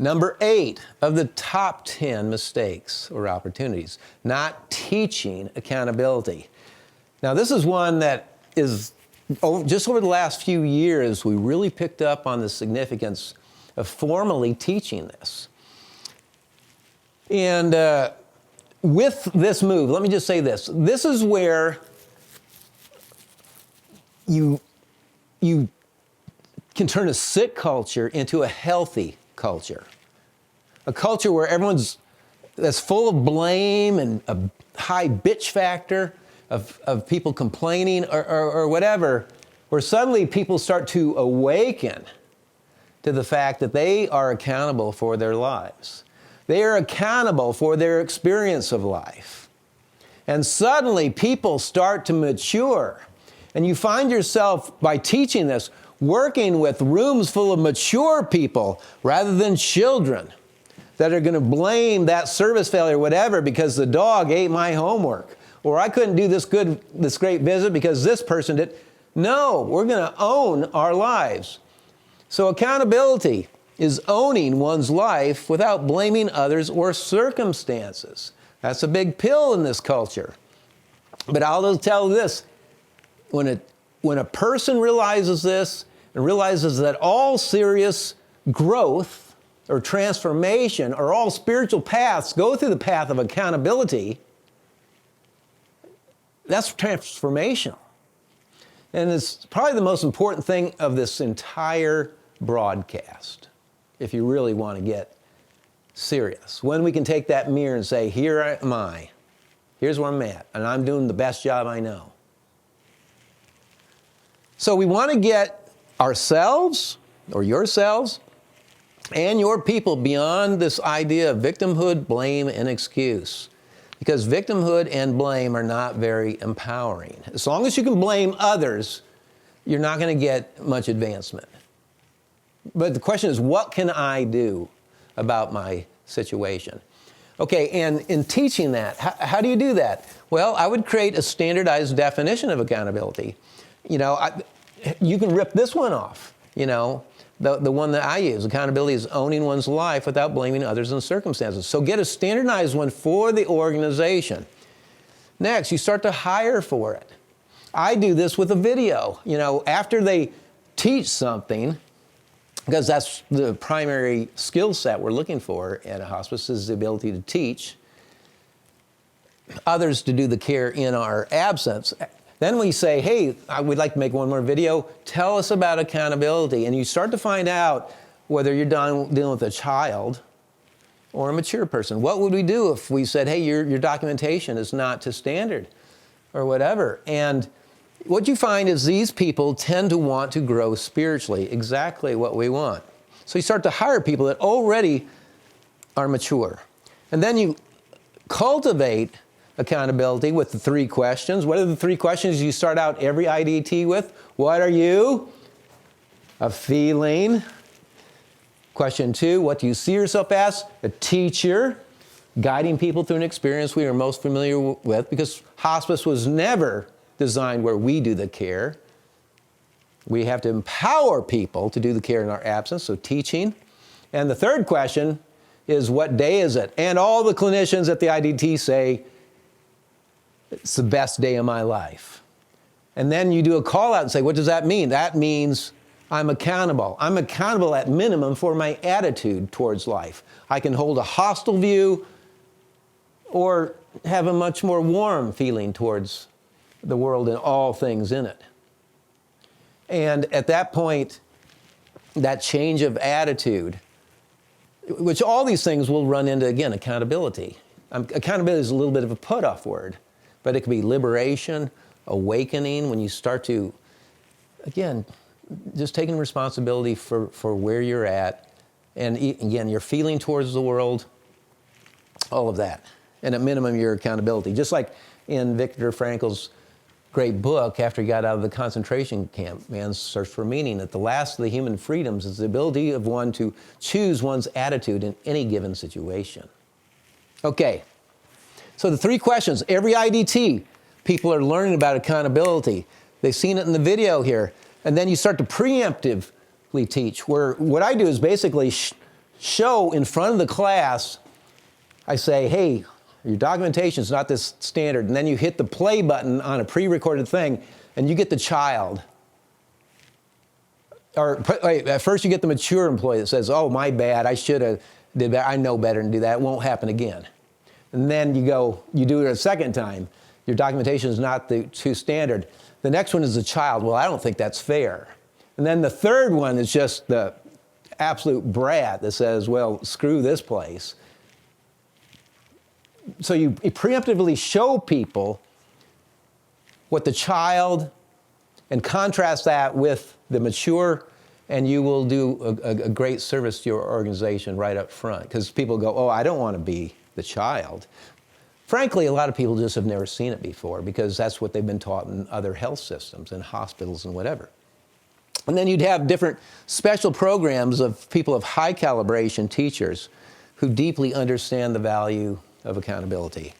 Number 8 of the top 10 mistakes or opportunities, not teaching accountability. Now, this is one that is, just over the last few years, we really picked up on the significance of formally teaching this. And with this move, let me just say this. This is where you can turn a sick culture into a healthy culture. A culture where that's full of blame and a high bitch factor of people complaining or whatever, where suddenly people start to awaken to the fact that they are accountable for their lives. They are accountable for their experience of life. And suddenly people start to mature. And you find yourself, by teaching this, working with rooms full of mature people rather than children that are going to blame that service failure or whatever because the dog ate my homework, or I couldn't do this great visit because this person did. No, we're going to own our lives. So accountability is owning one's life without blaming others or circumstances. That's a big pill in this culture. But I'll tell this, when a person realizes this and realizes that all serious growth or transformation or all spiritual paths go through the path of accountability, that's transformational. And it's probably the most important thing of this entire broadcast, if you really want to get serious. When we can take that mirror and say, here am I, here's where I'm at, and I'm doing the best job I know. So we want to get ourselves, or yourselves, and your people beyond this idea of victimhood, blame, and excuse. Because victimhood and blame are not very empowering. As long as you can blame others, you're not going to get much advancement. But the question is, what can I do about my situation? Okay, and in teaching that, how do you do that? Well, I would create a standardized definition of accountability. You know, you can rip this one off, you know, the one that I use. Accountability is owning one's life without blaming others and circumstances. So get a standardized one for the organization. Next, you start to hire for it. I do this with a video. You know, after they teach something, because that's the primary skill set we're looking for at a hospice, is the ability to teach others to do the care in our absence. Then we say, hey, we'd like to make one more video. Tell us about accountability. And you start to find out whether you're dealing with a child or a mature person. What would we do if we said, hey, your documentation is not to standard or whatever? And what you find is these people tend to want to grow spiritually, exactly what we want. So you start to hire people that already are mature. And then you cultivate accountability with the 3 questions. What are the 3 questions you start out every IDT with? What are you? A feeling. Question 2, what do you see yourself as? A teacher, guiding people through an experience we are most familiar with, because hospice was never designed where we do the care. We have to empower people to do the care in our absence, so teaching. And the 3rd question is, what day is it? And all the clinicians at the IDT say, it's the best day of my life. And then you do a call out and say, what does that mean? That means I'm accountable. I'm accountable at minimum for my attitude towards life. I can hold a hostile view or have a much more warm feeling towards the world and all things in it. And at that point, that change of attitude, which all these things will run into, again, accountability. Accountability is a little bit of a put-off word, but it can be liberation, awakening, when you start to, again, just taking responsibility for where you're at, and again, your feeling towards the world, all of that. And at minimum, your accountability. Just like in Viktor Frankl's great book, after he got out of the concentration camp, Man's Search for Meaning, that the last of the human freedoms is the ability of one to choose one's attitude in any given situation. Okay, so the 3 questions. Every IDT, people are learning about accountability. They've seen it in the video here. And then you start to preemptively teach, where what I do is basically show in front of the class, I say, hey, your documentation is not this standard. And then you hit the play button on a pre-recorded thing, and you get the child. Or at first you get the mature employee that says, oh, my bad, I should have did that. I know better than do that. It won't happen again. And then you do it a second time. Your documentation is not the too standard. The next one is the child. Well, I don't think that's fair. And then the third one is just the absolute brat that says, well, screw this place. So you preemptively show people what the child and contrast that with the mature, and you will do a great service to your organization right up front. Because people go, oh, I don't want to be the child. Frankly, a lot of people just have never seen it before because that's what they've been taught in other health systems and hospitals and whatever. And then you'd have different special programs of people of high calibration teachers who deeply understand the value of accountability.